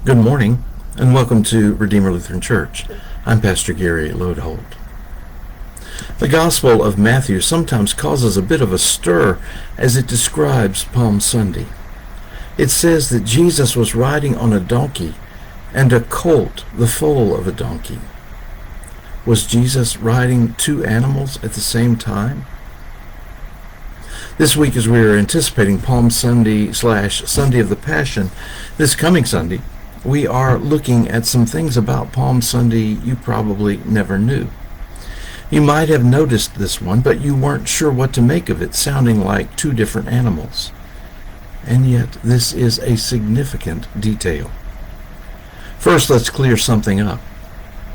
Good morning, and welcome to Redeemer Lutheran Church. I'm Pastor Gary Lodeholt. The Gospel of Matthew sometimes causes a bit of a stir as it describes Palm Sunday. It says that Jesus was riding on a donkey and a colt, the foal of a donkey. Was Jesus riding two animals at the same time? This week, as we are anticipating Palm Sunday / Sunday of the Passion, this coming Sunday, we are looking at some things about Palm Sunday you probably never knew. You might have noticed this one, but you weren't sure what to make of it, sounding like two different animals. And yet, this is a significant detail. First, let's clear something up.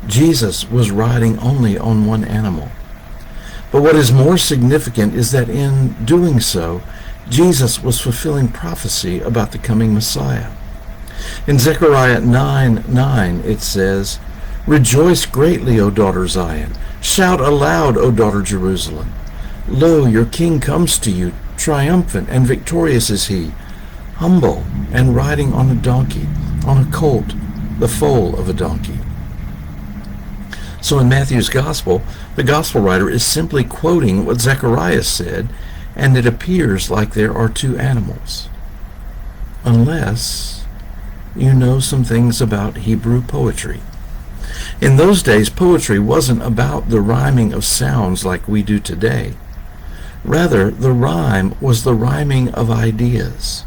Jesus was riding only on one animal. But what is more significant is that in doing so, Jesus was fulfilling prophecy about the coming Messiah. In Zechariah 9:9 it says, "Rejoice greatly, O daughter Zion. Shout aloud, O daughter Jerusalem. Lo, your king comes to you, triumphant and victorious is he, humble and riding on a donkey, on a colt, the foal of a donkey." So in Matthew's Gospel, the Gospel writer is simply quoting what Zechariah said, and it appears like there are two animals. Unless you know some things about Hebrew poetry. In those days, poetry wasn't about the rhyming of sounds like we do today. Rather, the rhyme was the rhyming of ideas.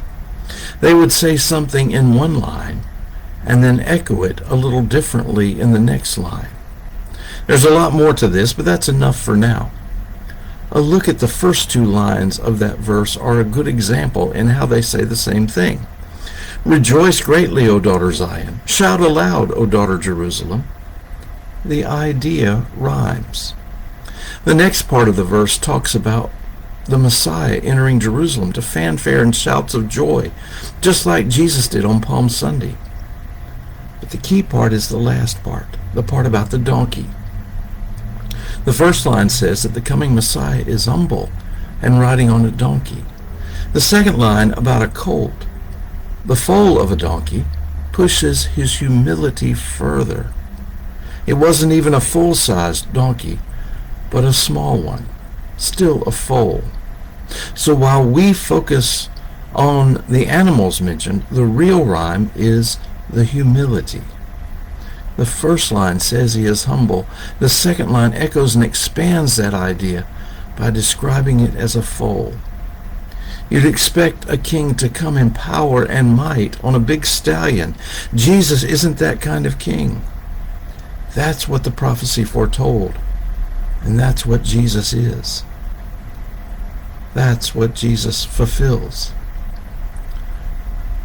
They would say something in one line and then echo it a little differently in the next line. There's a lot more to this, but that's enough for now. A look at the first two lines of that verse are a good example in how they say the same thing. "Rejoice greatly, O daughter Zion. Shout aloud, O daughter Jerusalem." The idea rhymes. The next part of the verse talks about the Messiah entering Jerusalem to fanfare and shouts of joy, just like Jesus did on Palm Sunday. But the key part is the last part, the part about the donkey. The first line says that the coming Messiah is humble and riding on a donkey. The second line about a colt, the foal of a donkey, pushes his humility further. It wasn't even a full-sized donkey, but a small one, still a foal. So while we focus on the animals mentioned, the real rhyme is the humility. The first line says he is humble. The second line echoes and expands that idea by describing it as a foal. You'd expect a king to come in power and might on a big stallion. Jesus isn't that kind of king. That's what the prophecy foretold, and that's what Jesus is. That's what Jesus fulfills.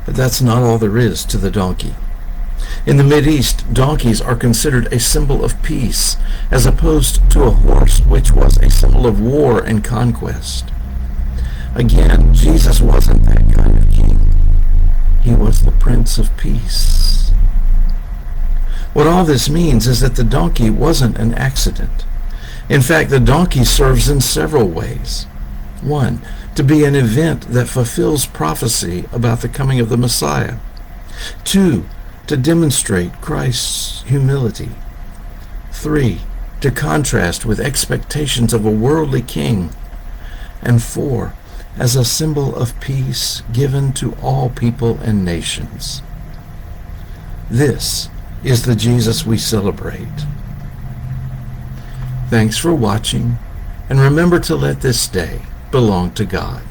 But that's not all there is to the donkey. In the Mideast, donkeys are considered a symbol of peace, as opposed to a horse, which was a symbol of war and conquest. Again, Jesus wasn't that kind of king. He was the Prince of Peace. What all this means is that the donkey wasn't an accident. In fact, the donkey serves in several ways. One, to be an event that fulfills prophecy about the coming of the Messiah. Two, to demonstrate Christ's humility. Three, to contrast with expectations of a worldly king. And four, as a symbol of peace given to all people and nations. This is the Jesus we celebrate. Thanks for watching, and remember to let this day belong to God.